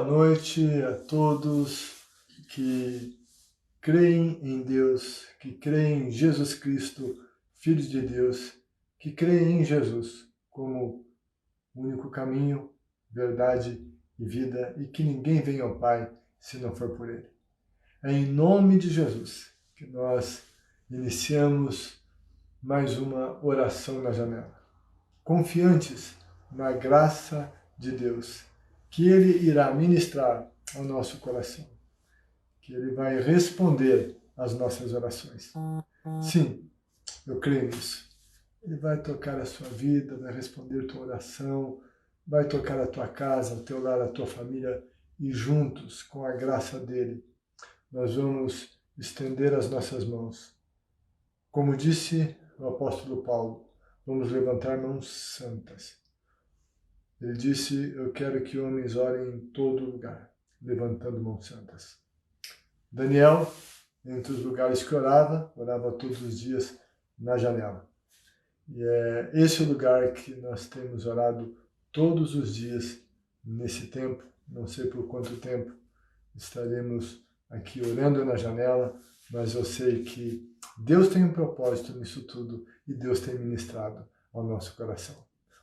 noite a todos que creem em Deus, que creem em Jesus Cristo, Filho de Deus, que creem em Jesus como único caminho, verdade e vida, e que ninguém vem ao Pai se não for por Ele. É em nome de Jesus que nós iniciamos mais uma oração na janela, confiantes na graça de Deus, que Ele irá ministrar ao nosso coração, que Ele vai responder às nossas orações. Sim, eu creio nisso. Ele vai tocar a sua vida, vai responder a tua oração, vai tocar a tua casa, o teu lar, a tua família, e juntos, com a graça dEle, nós vamos estender as nossas mãos. Como disse o apóstolo Paulo, vamos levantar mãos santas. Ele disse, eu quero que homens orem em todo lugar, levantando mãos santas. Daniel, entre os lugares que orava todos os dias na janela. E é esse o lugar que nós temos orado todos os dias nesse tempo, não sei por quanto tempo estaremos aqui orando na janela, mas eu sei que Deus tem um propósito nisso tudo e Deus tem ministrado ao nosso coração.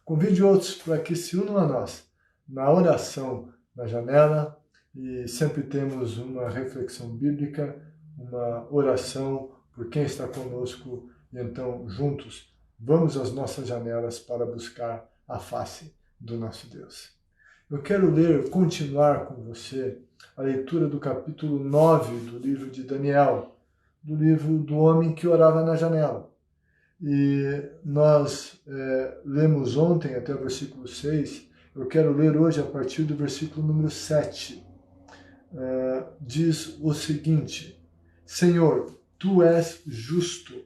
Convide outros para que se unam a nós na oração na janela, e sempre temos uma reflexão bíblica, uma oração por quem está conosco, e então juntos vamos às nossas janelas para buscar a face do nosso Deus. Eu quero continuar com você a leitura do capítulo 9 do livro de Daniel, do livro do homem que orava na janela. E nós lemos ontem até o versículo 6, eu quero ler hoje a partir do versículo número 7. Diz o seguinte: Senhor, Tu és justo,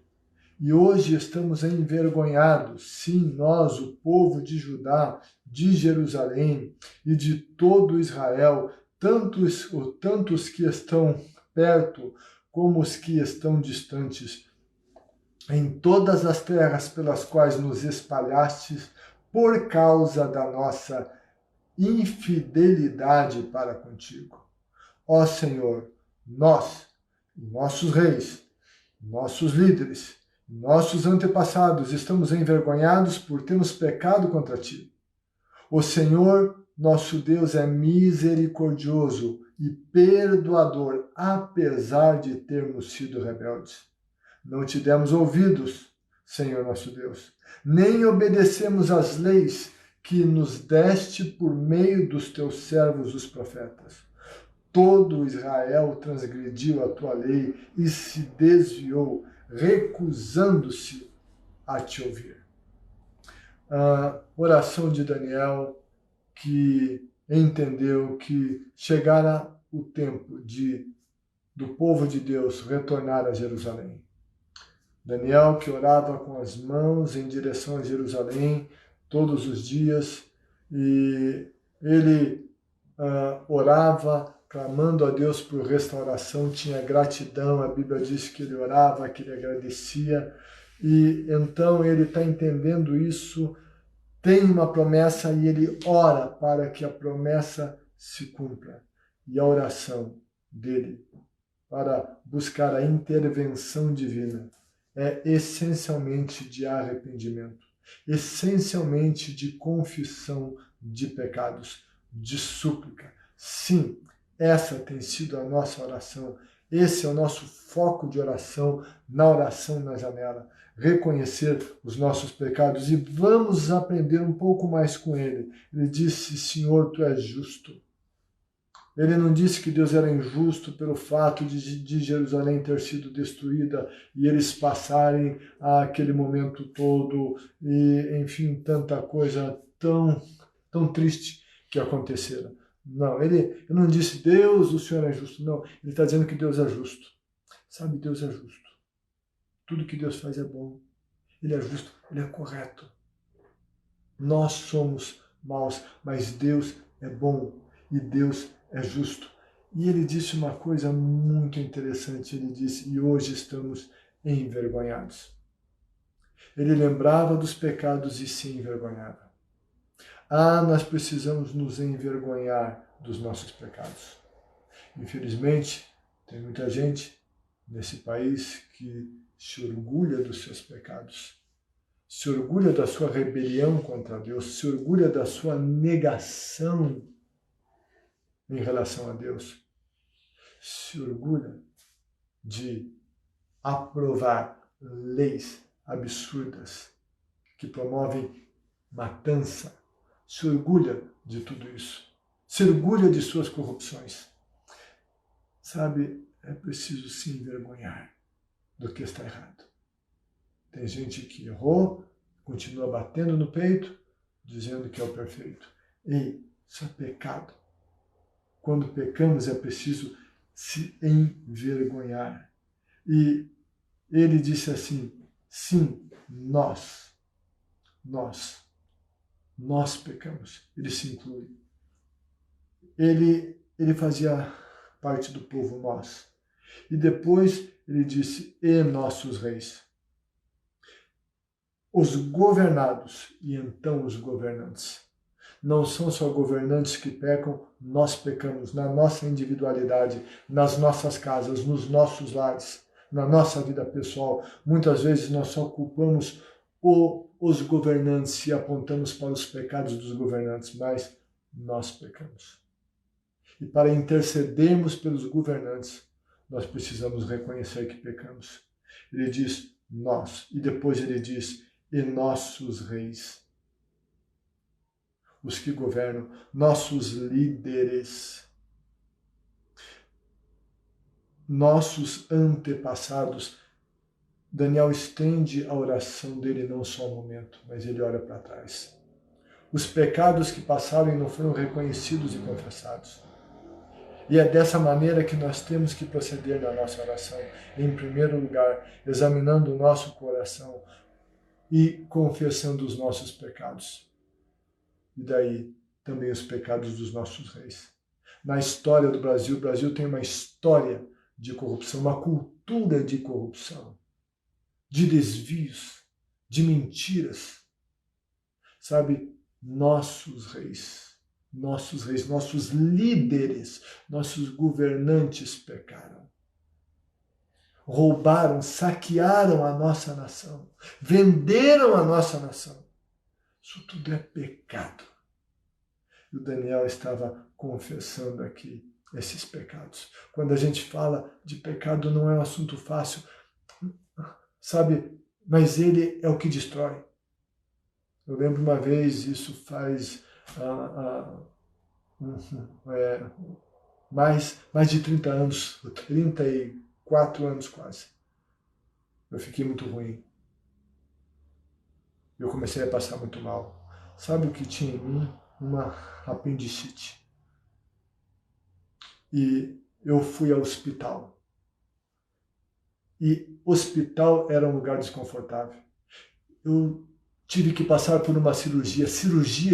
e hoje estamos envergonhados, sim, nós, o povo de Judá, de Jerusalém e de todo Israel, tantos que estão perto como os que estão distantes, em todas as terras pelas quais nos espalhastes, por causa da nossa infidelidade para contigo. Ó Senhor, nós, nossos reis, nossos líderes, nossos antepassados, estamos envergonhados por termos pecado contra ti. O Senhor, nosso Deus, é misericordioso e perdoador, apesar de termos sido rebeldes. Não te demos ouvidos, Senhor nosso Deus, nem obedecemos às leis que nos deste por meio dos teus servos, os profetas. Todo Israel transgrediu a tua lei e se desviou, recusando-se a te ouvir. A oração de Daniel, que entendeu que chegara o tempo do povo de Deus retornar a Jerusalém. Daniel, que orava com as mãos em direção a Jerusalém todos os dias, e ele orava clamando a Deus por restauração, tinha gratidão, a Bíblia diz que ele orava, que ele agradecia, e então ele está entendendo isso, tem uma promessa e ele ora para que a promessa se cumpra. E a oração dele para buscar a intervenção divina é essencialmente de arrependimento, essencialmente de confissão de pecados, de súplica. Sim, essa tem sido a nossa oração, esse é o nosso foco de oração na janela. Reconhecer os nossos pecados e vamos aprender um pouco mais com ele. Ele disse, Senhor, Tu és justo. Ele não disse que Deus era injusto pelo fato de Jerusalém ter sido destruída e eles passarem aquele momento todo e, enfim, tanta coisa tão triste que aconteceram. Não, ele não disse, Deus, o Senhor é justo. Não, ele está dizendo que Deus é justo. Sabe, Deus é justo. Tudo que Deus faz é bom. Ele é justo, ele é correto. Nós somos maus, mas Deus é bom e Deus é justo. E ele disse uma coisa muito interessante, ele disse, e hoje estamos envergonhados. Ele lembrava dos pecados e se envergonhava. Nós precisamos nos envergonhar dos nossos pecados. Infelizmente, tem muita gente nesse país que se orgulha dos seus pecados, se orgulha da sua rebelião contra Deus, se orgulha da sua negação em relação a Deus, se orgulha de aprovar leis absurdas que promovem matança, se orgulha de tudo isso, se orgulha de suas corrupções. Sabe, é preciso se envergonhar do que está errado. Tem gente que errou, continua batendo no peito, dizendo que é o perfeito. Ei, isso é pecado. Quando pecamos é preciso se envergonhar. E ele disse assim, sim, nós pecamos. Ele se inclui. Ele fazia parte do povo nós. E depois ele disse, e nossos reis. Os governados e então os governantes. Não são só governantes que pecam, nós pecamos na nossa individualidade, nas nossas casas, nos nossos lares, na nossa vida pessoal. Muitas vezes nós só culpamos os governantes e apontamos para os pecados dos governantes, mas nós pecamos. E para intercedermos pelos governantes, nós precisamos reconhecer que pecamos. Ele diz, nós, e depois ele diz, e nossos reis. Os que governam, nossos líderes, nossos antepassados. Daniel estende a oração dele não só um momento, mas ele olha para trás. Os pecados que passaram e não foram reconhecidos e confessados. E é dessa maneira que nós temos que proceder na nossa oração. Em primeiro lugar, examinando o nosso coração e confessando os nossos pecados. E daí também os pecados dos nossos reis. Na história do Brasil, o Brasil tem uma história de corrupção, uma cultura de corrupção, de desvios, de mentiras. Sabe, nossos nossos líderes, nossos governantes pecaram. Roubaram, saquearam a nossa nação, venderam a nossa nação. Isso tudo é pecado. E o Daniel estava confessando aqui esses pecados. Quando a gente fala de pecado, não é um assunto fácil, sabe? Mas ele é o que destrói. Eu lembro uma vez, isso faz mais de 30 anos, 34 anos quase. Eu fiquei muito ruim. Eu comecei a passar muito mal. Sabe o que tinha em mim? Uma apendicite. E eu fui ao hospital. E hospital era um lugar desconfortável. Eu tive que passar por uma cirurgia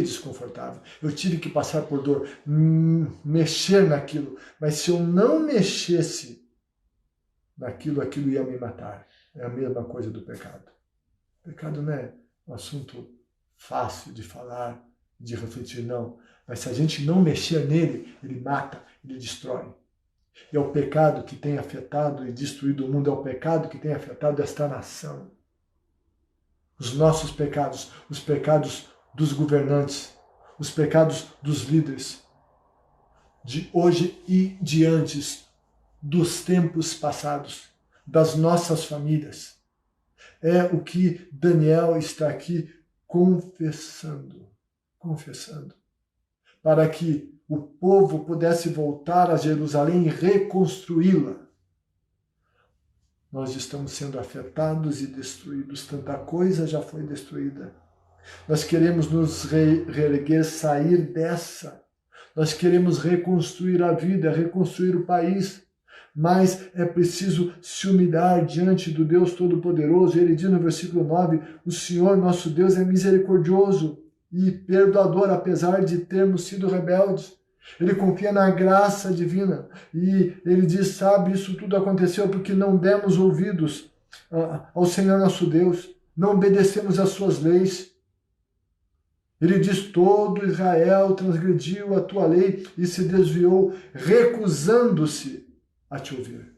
desconfortável. Eu tive que passar por dor, mexer naquilo. Mas se eu não mexesse naquilo, aquilo ia me matar. É a mesma coisa do pecado. O pecado não é um assunto fácil de falar, de refletir, não. Mas se a gente não mexer nele, ele mata, ele destrói. E é o pecado que tem afetado e destruído o mundo, é o pecado que tem afetado esta nação. Os nossos pecados, os pecados dos governantes, os pecados dos líderes, de hoje e de antes, dos tempos passados, das nossas famílias. É o que Daniel está aqui confessando, para que o povo pudesse voltar a Jerusalém e reconstruí-la. Nós estamos sendo afetados e destruídos, tanta coisa já foi destruída. Nós queremos nos reerguer, sair dessa. Nós queremos reconstruir a vida, reconstruir o país. Mas é preciso se humilhar diante do Deus Todo-Poderoso. Ele diz no versículo 9, o Senhor nosso Deus é misericordioso e perdoador, apesar de termos sido rebeldes. Ele confia na graça divina e ele diz, sabe, isso tudo aconteceu porque não demos ouvidos ao Senhor nosso Deus, não obedecemos às suas leis. Ele diz: todo Israel transgrediu a tua lei e se desviou, recusando-se a te ouvir.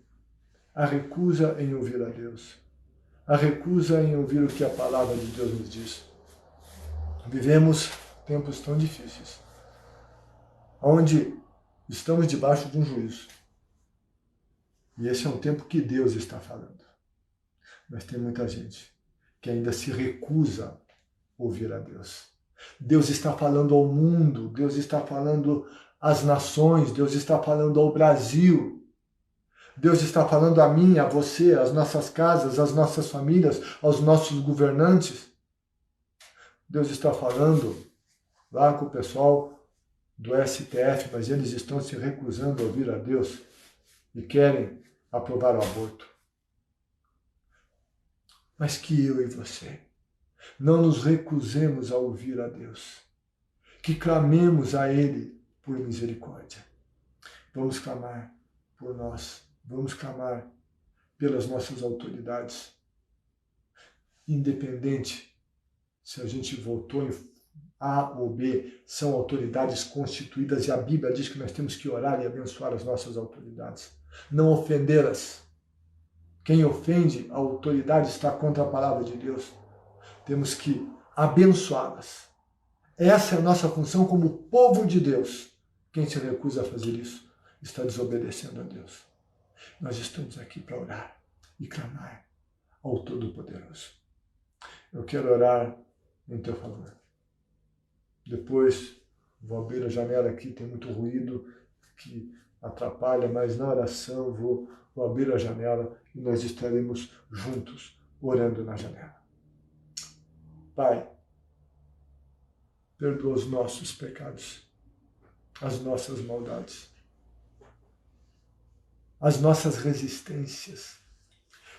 A recusa em ouvir a Deus. A recusa em ouvir o que a palavra de Deus nos diz. Vivemos tempos tão difíceis, onde estamos debaixo de um juízo. E esse é um tempo que Deus está falando. Mas tem muita gente que ainda se recusa a ouvir a Deus. Deus está falando ao mundo, Deus está falando às nações, Deus está falando ao Brasil. Deus está falando a mim, a você, às nossas casas, às nossas famílias, aos nossos governantes. Deus está falando lá com o pessoal do STF, mas eles estão se recusando a ouvir a Deus e querem aprovar o aborto. Mas que eu e você não nos recusemos a ouvir a Deus, que clamemos a Ele por misericórdia. Vamos clamar por nós, vamos clamar pelas nossas autoridades, independente se a gente votou em A ou B, são autoridades constituídas e a Bíblia diz que nós temos que orar e abençoar as nossas autoridades, não ofendê-las. Quem ofende a autoridade está contra a palavra de Deus. Temos que abençoá-las. Essa é a nossa função como povo de Deus. Quem se recusa a fazer isso está desobedecendo a Deus. Nós estamos aqui para orar e clamar ao Todo-Poderoso. Eu quero orar em teu favor. Depois vou abrir a janela aqui, tem muito ruído que atrapalha, mas na oração vou abrir a janela e nós estaremos juntos orando na janela. Pai, perdoa os nossos pecados, as nossas maldades, as nossas resistências.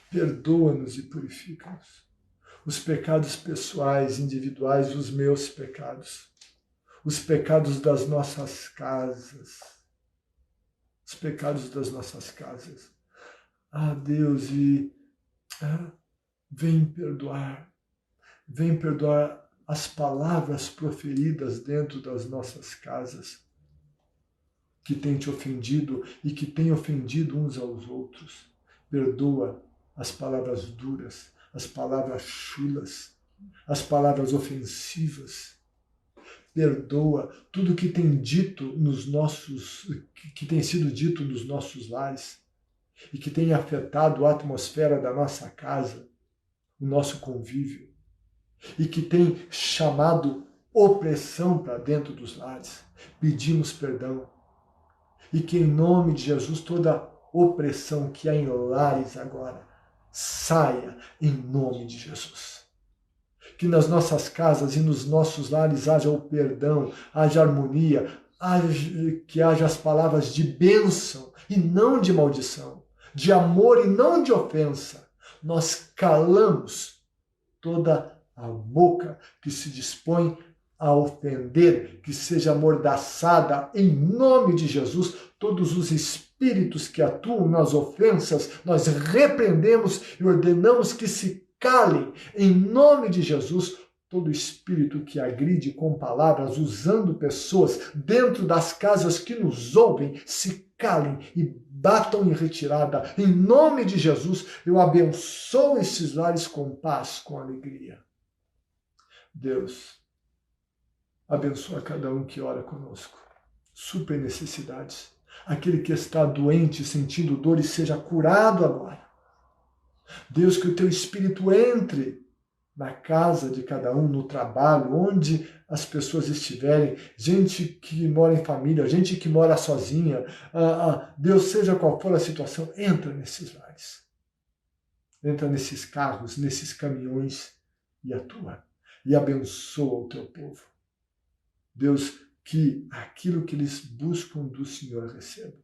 Perdoa-nos e purifica-nos. Os pecados pessoais, individuais, os meus pecados, os pecados das nossas casas, os pecados das nossas casas. Ah, Deus, vem perdoar as palavras proferidas dentro das nossas casas, que têm te ofendido e que têm ofendido uns aos outros. Perdoa as palavras duras, as palavras chulas, as palavras ofensivas. Perdoa tudo que tem que tem sido dito nos nossos lares e que tem afetado a atmosfera da nossa casa, o nosso convívio, e que tem chamado opressão para dentro dos lares. Pedimos perdão e que em nome de Jesus toda opressão que há em lares agora saia em nome de Jesus. Que nas nossas casas e nos nossos lares haja o perdão, haja harmonia, que haja as palavras de bênção e não de maldição, de amor e não de ofensa. Nós calamos toda a boca que se dispõe a ofender, que seja amordaçada em nome de Jesus. Todos os espíritos que atuam nas ofensas, nós repreendemos e ordenamos que se calem em nome de Jesus. Todo espírito que agride com palavras, usando pessoas dentro das casas que nos ouvem, se calem e batam em retirada. Em nome de Jesus, eu abençoo esses lares com paz, com alegria. Deus, abençoa cada um que ora conosco. Supre necessidades. Aquele que está doente, sentindo dor, e seja curado agora. Deus, que o teu Espírito entre na casa de cada um, no trabalho, onde as pessoas estiverem, gente que mora em família, gente que mora sozinha. Deus, seja qual for a situação, entra nesses lares. Entra nesses carros, nesses caminhões e atua. E abençoa o teu povo. Deus, que aquilo que eles buscam do Senhor recebam.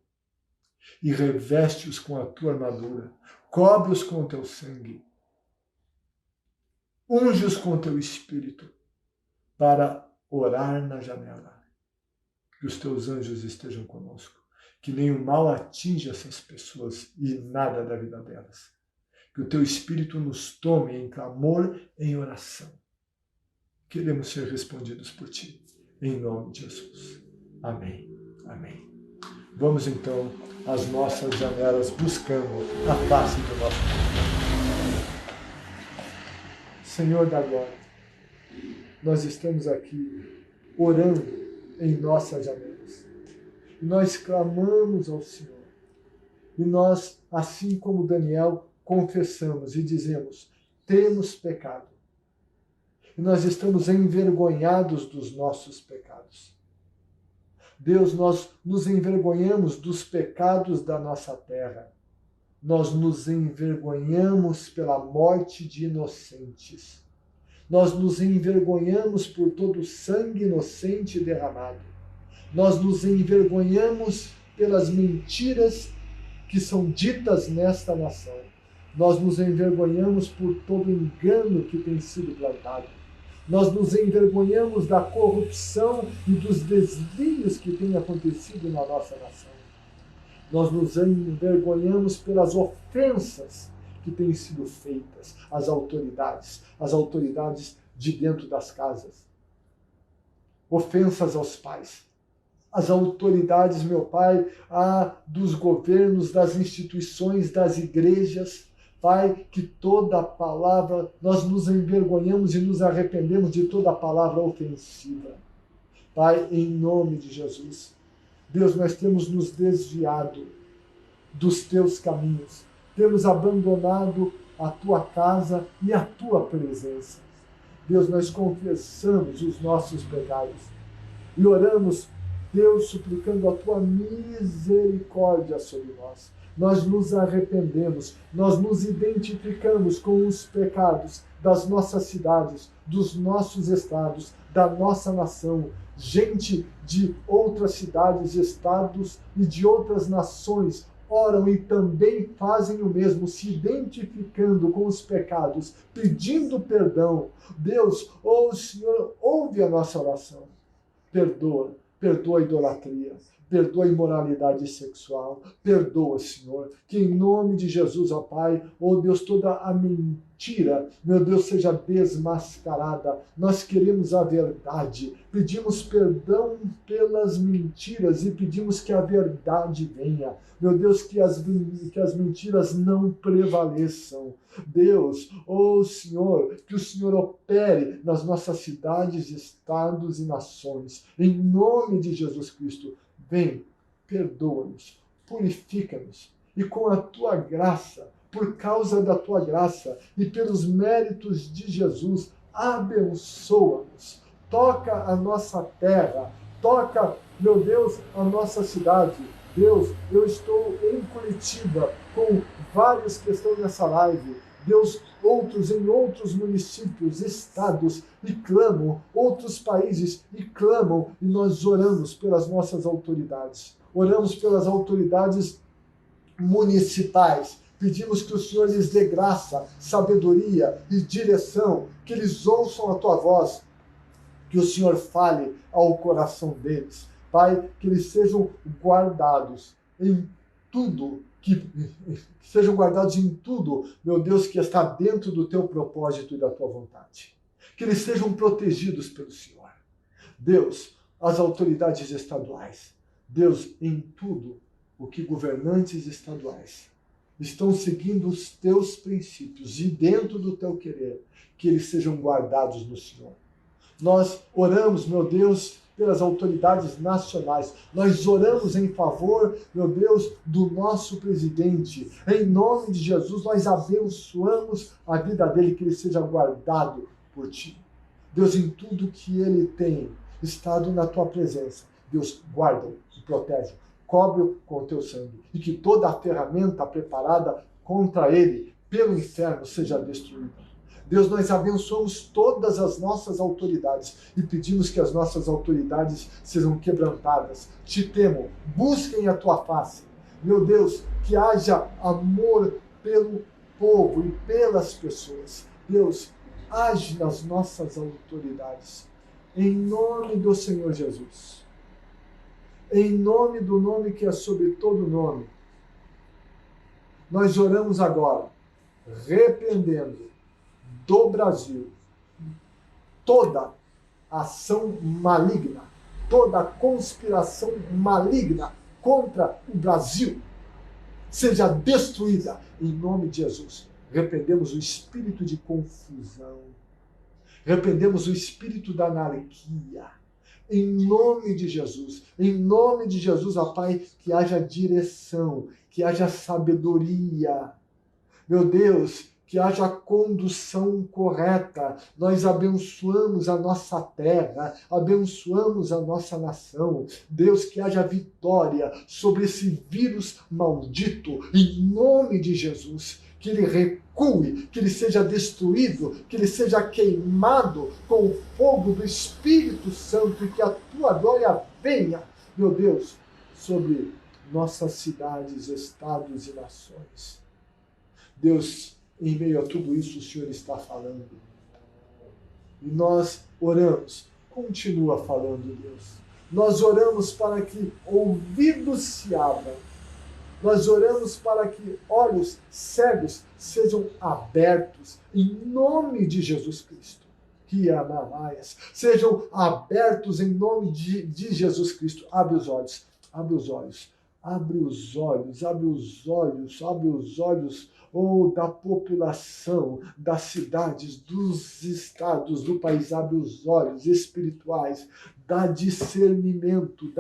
E reveste-os com a tua armadura. Cobre-os com o teu sangue. Unge-os com o teu Espírito para orar na janela. Que os teus anjos estejam conosco. Que nenhum mal atinja essas pessoas e nada da vida delas. Que o teu Espírito nos tome em clamor, em oração. queremos ser respondidos por Ti. Em nome de Jesus. Amém. Amém. Vamos então às nossas janelas buscando a face do nosso Deus. Senhor da glória, nós estamos aqui orando em nossas janelas. E nós clamamos ao Senhor. E nós, assim como Daniel, confessamos e dizemos: temos pecado. E nós estamos envergonhados dos nossos pecados. Deus, nós nos envergonhamos dos pecados da nossa terra. Nós nos envergonhamos pela morte de inocentes. Nós nos envergonhamos por todo o sangue inocente derramado. Nós nos envergonhamos pelas mentiras que são ditas nesta nação. Nós nos envergonhamos por todo o engano que tem sido plantado. Nós nos envergonhamos da corrupção e dos desvios que têm acontecido na nossa nação. Nós nos envergonhamos pelas ofensas que têm sido feitas às autoridades de dentro das casas. Ofensas aos pais, às autoridades, meu Pai, dos governos, das instituições, das igrejas. Pai, que toda palavra, nós nos envergonhamos e nos arrependemos de toda palavra ofensiva. Pai, em nome de Jesus. Deus, nós temos nos desviado dos teus caminhos. Temos abandonado a tua casa e a tua presença. Deus, nós confessamos os nossos pecados e oramos, Deus, suplicando a tua misericórdia sobre nós. Nós nos arrependemos, nós nos identificamos com os pecados das nossas cidades, dos nossos estados, da nossa nação. Gente de outras cidades, estados e de outras nações oram e também fazem o mesmo, se identificando com os pecados, pedindo perdão. Deus, Senhor, ouve a nossa oração. Perdoa a idolatria. Perdoa a imoralidade sexual. Perdoa, Senhor. Que em nome de Jesus, ó Pai, ó Deus, toda a mentira, meu Deus, seja desmascarada. Nós queremos a verdade. Pedimos perdão pelas mentiras e pedimos que a verdade venha. Meu Deus, que as mentiras não prevaleçam. Deus, Senhor, que o Senhor opere nas nossas cidades, estados e nações. Em nome de Jesus Cristo. Vem, perdoa-nos, purifica-nos e com a tua graça, por causa da tua graça e pelos méritos de Jesus, abençoa-nos. Toca a nossa terra, toca, meu Deus, a nossa cidade. Deus, eu estou em Curitiba com vários que estão nessa live. Deus, outros em outros municípios, estados, e clamam, outros países, e clamam, e nós oramos pelas nossas autoridades. Oramos pelas autoridades municipais. Pedimos que o Senhor lhes dê graça, sabedoria e direção, que eles ouçam a tua voz, que o Senhor fale ao coração deles. Pai, que eles sejam guardados em tudo, que sejam guardados em tudo, meu Deus, que está dentro do teu propósito e da tua vontade. Que eles sejam protegidos pelo Senhor. Deus, as autoridades estaduais. Deus, em tudo o que governantes estaduais estão seguindo os teus princípios e dentro do teu querer, que eles sejam guardados no Senhor. Nós oramos, meu Deus, pelas autoridades nacionais. Nós oramos em favor, meu Deus, do nosso presidente. Em nome de Jesus, nós abençoamos a vida dele, que ele seja guardado por ti. Deus, em tudo que ele tem estado na tua presença, Deus, guarda-o e protege, cobre-o com o teu sangue, e que toda a ferramenta preparada contra ele pelo inferno seja destruída. Deus, nós abençoamos todas as nossas autoridades e pedimos que as nossas autoridades sejam quebrantadas. Te temo, busquem a tua face. Meu Deus, que haja amor pelo povo e pelas pessoas. Deus, age nas nossas autoridades. Em nome do Senhor Jesus. Em nome do nome que é sobre todo nome. Nós oramos agora, repreendendo do Brasil toda ação maligna, toda conspiração maligna contra o Brasil seja destruída em nome de Jesus. Repreendemos o espírito de confusão, repreendemos o espírito da anarquia, em nome de Jesus. Em nome de Jesus, ó Pai, que haja direção, que haja sabedoria. Meu Deus, que haja condução correta. Nós abençoamos a nossa terra, abençoamos a nossa nação. Deus, que haja vitória sobre esse vírus maldito, em nome de Jesus. Que ele recue, que ele seja destruído, que ele seja queimado com o fogo do Espírito Santo e que a tua glória venha, meu Deus, sobre nossas cidades, estados e nações. Deus, em meio a tudo isso, o Senhor está falando. E nós oramos, continua falando, Deus. Nós oramos para que ouvidos se abram. Nós oramos para que olhos cegos sejam abertos, em nome de Jesus Cristo. Que amaraias, sejam abertos em nome de Jesus Cristo. Abre os olhos, abre os olhos, abre os olhos, abre os olhos, abre os olhos, da população, das cidades, dos estados, do país. Abre os olhos espirituais, dá discernimento,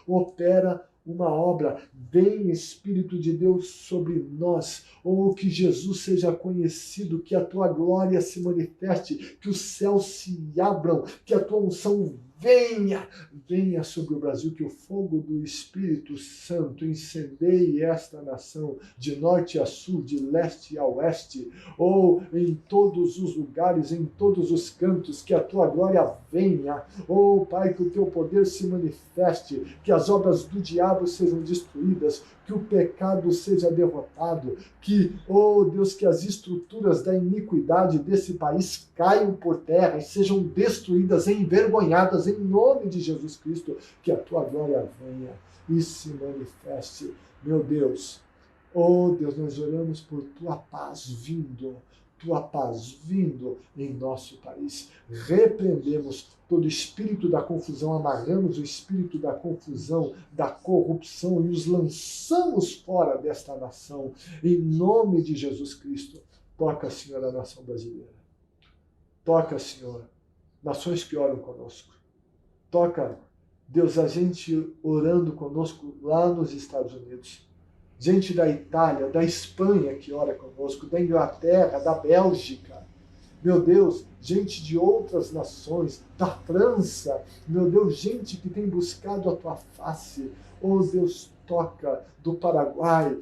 opera uma obra. Vem, Espírito de Deus, sobre nós. Que Jesus seja conhecido, que a tua glória se manifeste, que os céus se abram, que a tua unção venha sobre o Brasil, que o fogo do Espírito Santo incendeie esta nação, de norte a sul, de leste a oeste, em todos os lugares, em todos os cantos, que a tua glória venha. Pai, que o teu poder se manifeste, que as obras do diabo sejam destruídas, que o pecado seja derrotado, que, Deus, que as estruturas da iniquidade desse país caiam por terra e sejam destruídas, envergonhadas, em nome de Jesus Cristo, que a tua glória venha e se manifeste. Meu Deus, Deus, nós oramos por tua paz vindo em nosso país. Repreendemos todo espírito da confusão, amarramos o espírito da confusão, da corrupção e os lançamos fora desta nação, em nome de Jesus Cristo. Toca, Senhor, a nação brasileira. Toca, Senhor, nações que oram conosco. Toca, Deus, a gente orando conosco lá nos Estados Unidos. Gente da Itália, da Espanha que ora conosco, da Inglaterra, da Bélgica. Meu Deus, gente de outras nações, da França. Meu Deus, gente que tem buscado a tua face. Deus, toca do Paraguai,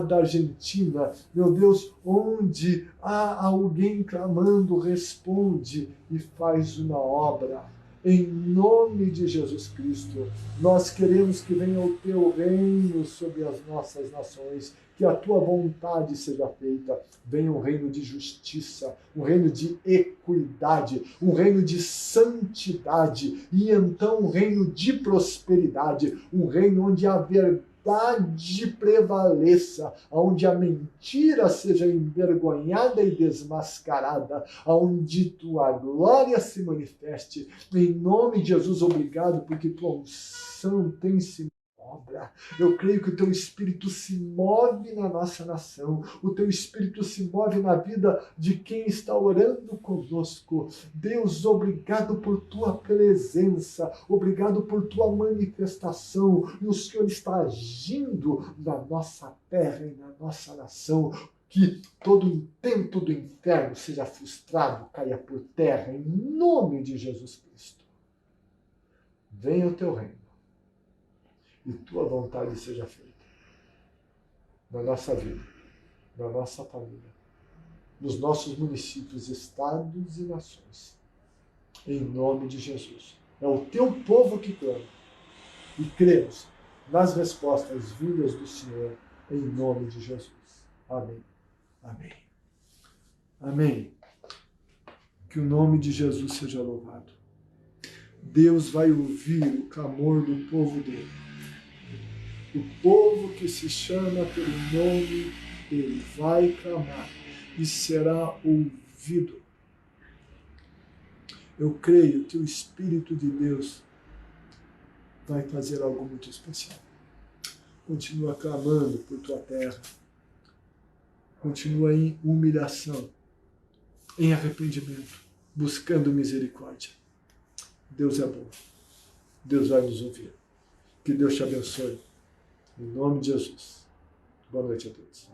da Argentina. Meu Deus, onde há alguém clamando, responde e faz uma obra. Em nome de Jesus Cristo, nós queremos que venha o teu reino sobre as nossas nações, que a tua vontade seja feita. Venha um reino de justiça, um reino de equidade, um reino de santidade, e então um reino de prosperidade, um reino onde a verdade prevaleça, onde a mentira seja envergonhada e desmascarada, onde tua glória se manifeste. Em nome de Jesus, obrigado, porque tua unção tem se obra. Eu creio que o teu Espírito se move na nossa nação, o teu Espírito se move na vida de quem está orando conosco. Deus, obrigado por tua presença, obrigado por tua manifestação, e o Senhor está agindo na nossa terra e na nossa nação. Que todo intento do inferno seja frustrado, caia por terra, em nome de Jesus Cristo. Venha o teu reino e tua vontade seja feita na nossa vida, na nossa família, nos nossos municípios, estados e nações. Em nome de Jesus. É o teu povo que clama. E cremos nas respostas vindas do Senhor, em nome de Jesus. Amém. Amém. Amém. Que o nome de Jesus seja louvado. Deus vai ouvir o clamor do povo dele. O povo que se chama pelo nome dele vai clamar e será ouvido. Eu creio que o Espírito de Deus vai fazer algo muito especial. Continua clamando por tua terra. Continua em humilhação, em arrependimento, buscando misericórdia. Deus é bom. Deus vai nos ouvir. Que Deus te abençoe. Em nome de Jesus. Boa noite a todos.